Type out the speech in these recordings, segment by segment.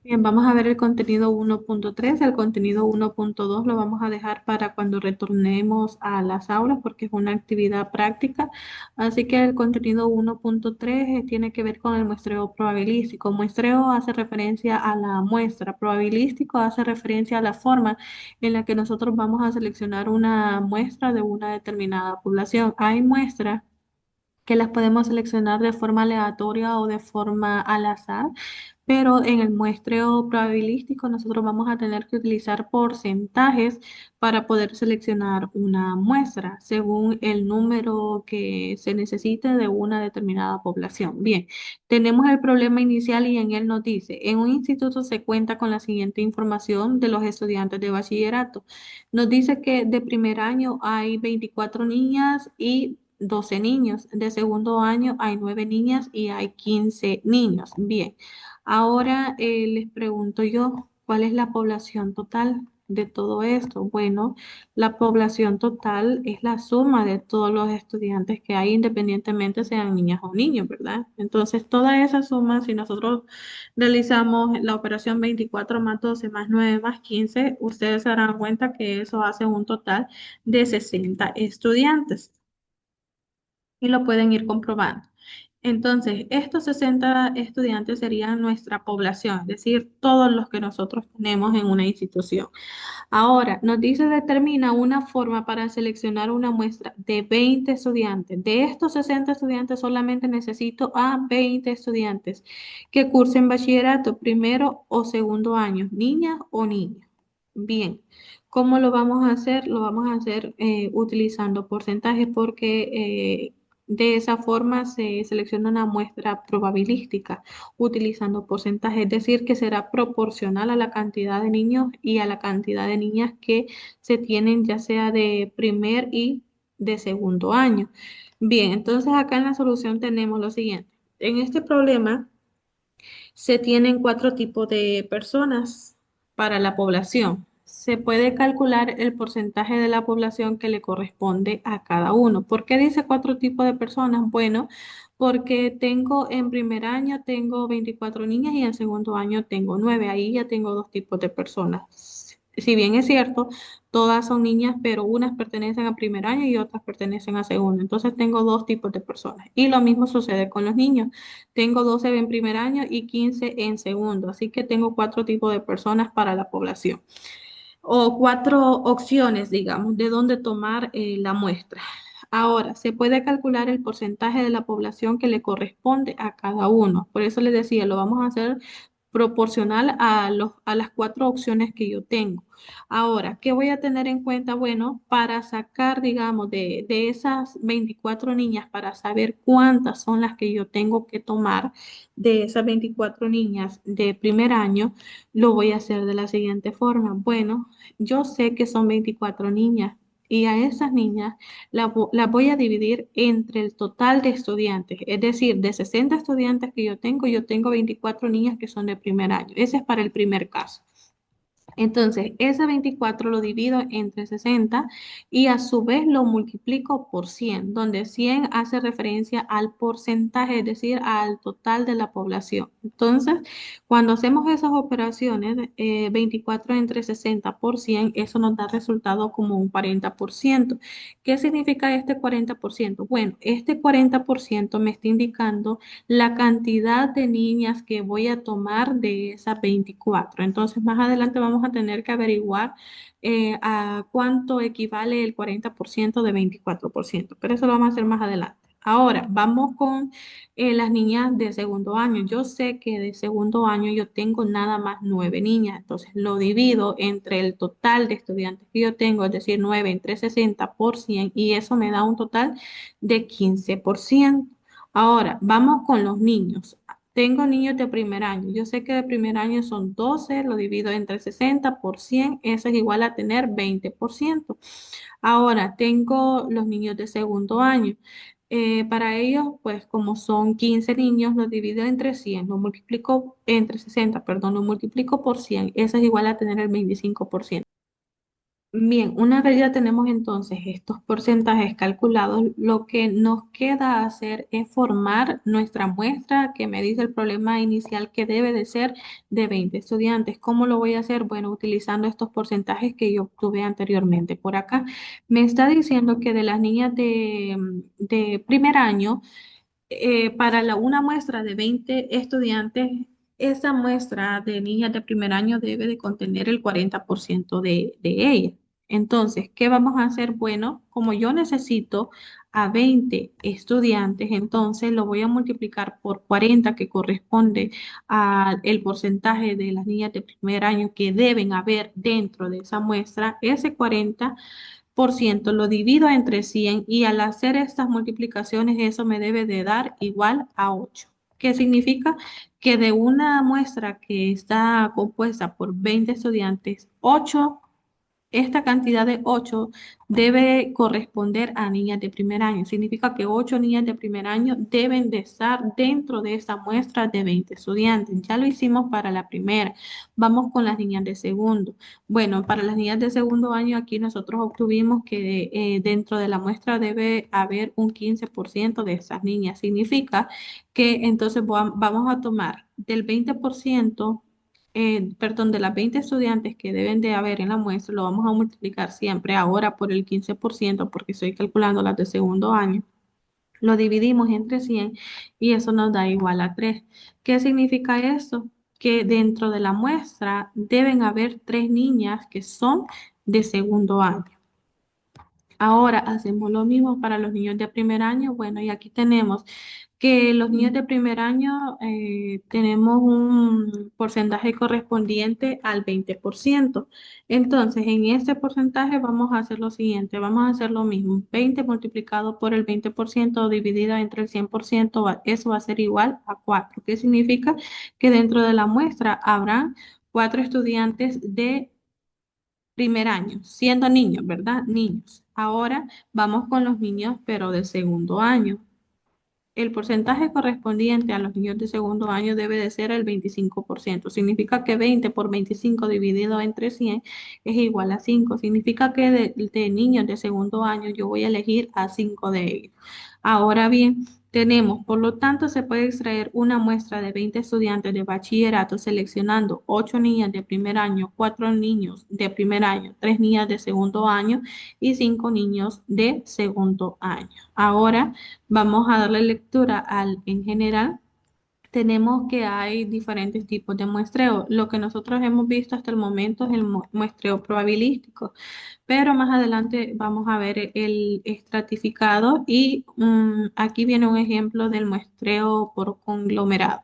Bien, vamos a ver el contenido 1.3. El contenido 1.2 lo vamos a dejar para cuando retornemos a las aulas porque es una actividad práctica. Así que el contenido 1.3 tiene que ver con el muestreo probabilístico. Muestreo hace referencia a la muestra, probabilístico hace referencia a la forma en la que nosotros vamos a seleccionar una muestra de una determinada población. Hay muestras que las podemos seleccionar de forma aleatoria o de forma al azar, pero en el muestreo probabilístico nosotros vamos a tener que utilizar porcentajes para poder seleccionar una muestra según el número que se necesite de una determinada población. Bien, tenemos el problema inicial y en él nos dice, en un instituto se cuenta con la siguiente información de los estudiantes de bachillerato. Nos dice que de primer año hay 24 niñas y 12 niños. De segundo año hay 9 niñas y hay 15 niños. Bien, ahora les pregunto yo, ¿cuál es la población total de todo esto? Bueno, la población total es la suma de todos los estudiantes que hay, independientemente sean niñas o niños, ¿verdad? Entonces, toda esa suma, si nosotros realizamos la operación 24 más 12 más 9 más 15, ustedes se darán cuenta que eso hace un total de 60 estudiantes y lo pueden ir comprobando. Entonces, estos 60 estudiantes serían nuestra población, es decir, todos los que nosotros tenemos en una institución. Ahora, nos dice determina una forma para seleccionar una muestra de 20 estudiantes. De estos 60 estudiantes solamente necesito a 20 estudiantes que cursen bachillerato primero o segundo año, niña o niño. Bien, ¿cómo lo vamos a hacer? Lo vamos a hacer utilizando porcentajes porque de esa forma se selecciona una muestra probabilística utilizando porcentaje, es decir, que será proporcional a la cantidad de niños y a la cantidad de niñas que se tienen, ya sea de primer y de segundo año. Bien, entonces acá en la solución tenemos lo siguiente. En este problema se tienen cuatro tipos de personas para la población. Se puede calcular el porcentaje de la población que le corresponde a cada uno. ¿Por qué dice cuatro tipos de personas? Bueno, porque tengo en primer año tengo 24 niñas y en segundo año tengo 9. Ahí ya tengo dos tipos de personas. Si bien es cierto, todas son niñas, pero unas pertenecen a primer año y otras pertenecen a segundo. Entonces tengo dos tipos de personas. Y lo mismo sucede con los niños. Tengo 12 en primer año y 15 en segundo, así que tengo cuatro tipos de personas para la población o cuatro opciones, digamos, de dónde tomar la muestra. Ahora, se puede calcular el porcentaje de la población que le corresponde a cada uno. Por eso les decía, lo vamos a hacer proporcional a las cuatro opciones que yo tengo. Ahora, ¿qué voy a tener en cuenta? Bueno, para sacar, digamos, de esas 24 niñas, para saber cuántas son las que yo tengo que tomar de esas 24 niñas de primer año, lo voy a hacer de la siguiente forma. Bueno, yo sé que son 24 niñas y a esas niñas las voy a dividir entre el total de estudiantes. Es decir, de 60 estudiantes que yo tengo 24 niñas que son de primer año. Ese es para el primer caso. Entonces, ese 24 lo divido entre 60 y a su vez lo multiplico por 100, donde 100 hace referencia al porcentaje, es decir, al total de la población. Entonces, cuando hacemos esas operaciones, 24 entre 60 por 100, eso nos da resultado como un 40%. ¿Qué significa este 40%? Bueno, este 40% me está indicando la cantidad de niñas que voy a tomar de esas 24. Entonces, más adelante vamos a tener que averiguar a cuánto equivale el 40% de 24%, pero eso lo vamos a hacer más adelante. Ahora, vamos con las niñas de segundo año. Yo sé que de segundo año yo tengo nada más 9 niñas, entonces lo divido entre el total de estudiantes que yo tengo, es decir, 9 entre 60 por 100, y eso me da un total de 15%. Ahora, vamos con los niños. Tengo niños de primer año. Yo sé que de primer año son 12, lo divido entre 60 por 100, eso es igual a tener 20%. Ahora, tengo los niños de segundo año. Para ellos, pues como son 15 niños, lo divido entre 100, lo multiplico entre 60, perdón, lo multiplico por 100, eso es igual a tener el 25%. Bien, una vez ya tenemos entonces estos porcentajes calculados, lo que nos queda hacer es formar nuestra muestra que me dice el problema inicial que debe de ser de 20 estudiantes. ¿Cómo lo voy a hacer? Bueno, utilizando estos porcentajes que yo obtuve anteriormente. Por acá me está diciendo que de las niñas de primer año, para una muestra de 20 estudiantes, esa muestra de niñas de primer año debe de contener el 40% de ellas. Entonces, ¿qué vamos a hacer? Bueno, como yo necesito a 20 estudiantes, entonces lo voy a multiplicar por 40, que corresponde al porcentaje de las niñas de primer año que deben haber dentro de esa muestra. Ese 40% lo divido entre 100 y al hacer estas multiplicaciones eso me debe de dar igual a 8. ¿Qué significa? Que de una muestra que está compuesta por 20 estudiantes, 8, esta cantidad de 8 debe corresponder a niñas de primer año. Significa que 8 niñas de primer año deben de estar dentro de esta muestra de 20 estudiantes. Ya lo hicimos para la primera. Vamos con las niñas de segundo. Bueno, para las niñas de segundo año aquí nosotros obtuvimos que dentro de la muestra debe haber un 15% de esas niñas. Significa que entonces vamos a tomar del 20%, perdón, de las 20 estudiantes que deben de haber en la muestra, lo vamos a multiplicar siempre ahora por el 15% porque estoy calculando las de segundo año. Lo dividimos entre 100 y eso nos da igual a 3. ¿Qué significa esto? Que dentro de la muestra deben haber 3 niñas que son de segundo año. Ahora hacemos lo mismo para los niños de primer año. Bueno, y aquí tenemos que los niños de primer año tenemos un porcentaje correspondiente al 20%. Entonces, en este porcentaje vamos a hacer lo siguiente, vamos a hacer lo mismo, 20 multiplicado por el 20% dividido entre el 100%, eso va a ser igual a 4. ¿Qué significa? Que dentro de la muestra habrán 4 estudiantes de primer año, siendo niños, ¿verdad? Niños. Ahora vamos con los niños, pero de segundo año. El porcentaje correspondiente a los niños de segundo año debe de ser el 25%. Significa que 20 por 25 dividido entre 100 es igual a 5. Significa que de niños de segundo año yo voy a elegir a 5 de ellos. Ahora bien, tenemos, por lo tanto, se puede extraer una muestra de 20 estudiantes de bachillerato seleccionando 8 niñas de primer año, 4 niños de primer año, 3 niñas de segundo año y 5 niños de segundo año. Ahora vamos a darle lectura al en general. Tenemos que hay diferentes tipos de muestreo. Lo que nosotros hemos visto hasta el momento es el muestreo probabilístico, pero más adelante vamos a ver el estratificado y aquí viene un ejemplo del muestreo por conglomerado.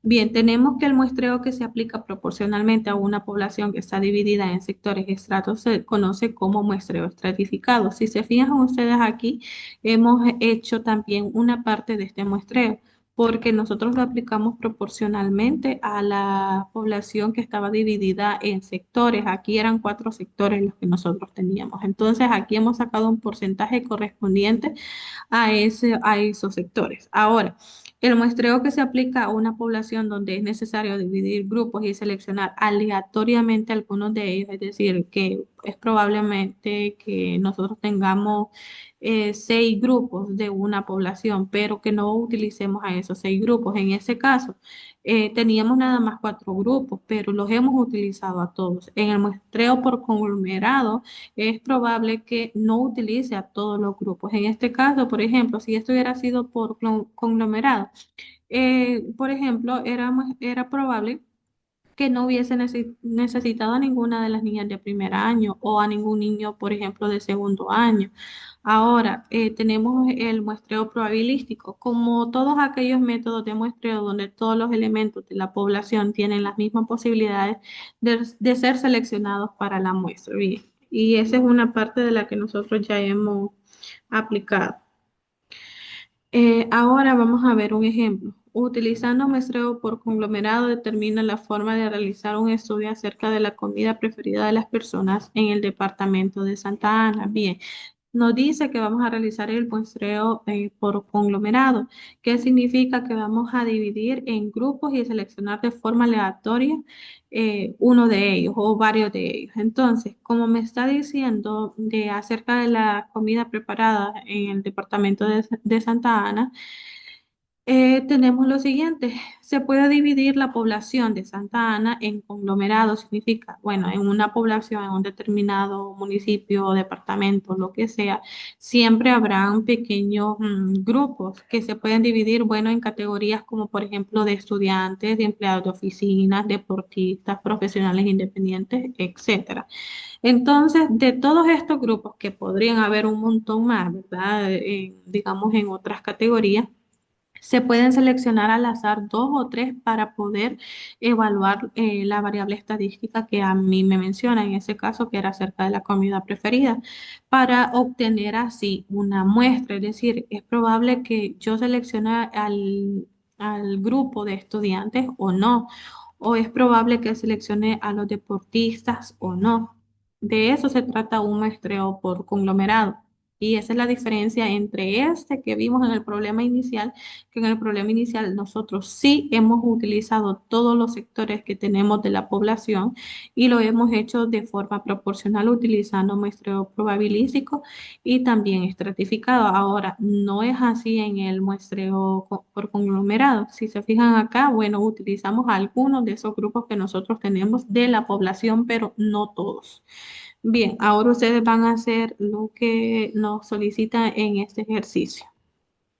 Bien, tenemos que el muestreo que se aplica proporcionalmente a una población que está dividida en sectores estratos se conoce como muestreo estratificado. Si se fijan ustedes aquí, hemos hecho también una parte de este muestreo porque nosotros lo aplicamos proporcionalmente a la población que estaba dividida en sectores. Aquí eran 4 sectores los que nosotros teníamos. Entonces, aquí hemos sacado un porcentaje correspondiente a esos sectores. Ahora, el muestreo que se aplica a una población donde es necesario dividir grupos y seleccionar aleatoriamente algunos de ellos, es decir, que es probablemente que nosotros tengamos 6 grupos de una población, pero que no utilicemos a esos 6 grupos. En ese caso, teníamos nada más 4 grupos, pero los hemos utilizado a todos. En el muestreo por conglomerado, es probable que no utilice a todos los grupos. En este caso, por ejemplo, si esto hubiera sido por conglomerado, por ejemplo, era probable que no hubiese necesitado a ninguna de las niñas de primer año o a ningún niño, por ejemplo, de segundo año. Ahora, tenemos el muestreo probabilístico. Como todos aquellos métodos de muestreo donde todos los elementos de la población tienen las mismas posibilidades de ser seleccionados para la muestra. Bien, y esa es una parte de la que nosotros ya hemos aplicado. Ahora vamos a ver un ejemplo. Utilizando muestreo por conglomerado determina la forma de realizar un estudio acerca de la comida preferida de las personas en el departamento de Santa Ana. Bien, nos dice que vamos a realizar el muestreo por conglomerado, que significa que vamos a dividir en grupos y seleccionar de forma aleatoria uno de ellos o varios de ellos. Entonces, como me está diciendo de acerca de la comida preparada en el departamento de Santa Ana, tenemos lo siguiente, se puede dividir la población de Santa Ana en conglomerados, significa, bueno, en una población, en un determinado municipio o departamento, lo que sea, siempre habrán pequeños grupos que se pueden dividir, bueno, en categorías como por ejemplo de estudiantes, de empleados de oficinas, deportistas, profesionales independientes, etcétera. Entonces, de todos estos grupos, que podrían haber un montón más, ¿verdad? Digamos en otras categorías. Se pueden seleccionar al azar dos o tres para poder evaluar la variable estadística que a mí me menciona, en ese caso que era acerca de la comida preferida, para obtener así una muestra. Es decir, es probable que yo seleccione al grupo de estudiantes o no, o es probable que seleccione a los deportistas o no. De eso se trata un muestreo por conglomerado. Y esa es la diferencia entre este que vimos en el problema inicial, que en el problema inicial nosotros sí hemos utilizado todos los sectores que tenemos de la población y lo hemos hecho de forma proporcional utilizando muestreo probabilístico y también estratificado. Ahora, no es así en el muestreo por conglomerado. Si se fijan acá, bueno, utilizamos algunos de esos grupos que nosotros tenemos de la población, pero no todos. Bien, ahora ustedes van a hacer lo que nos solicita en este ejercicio.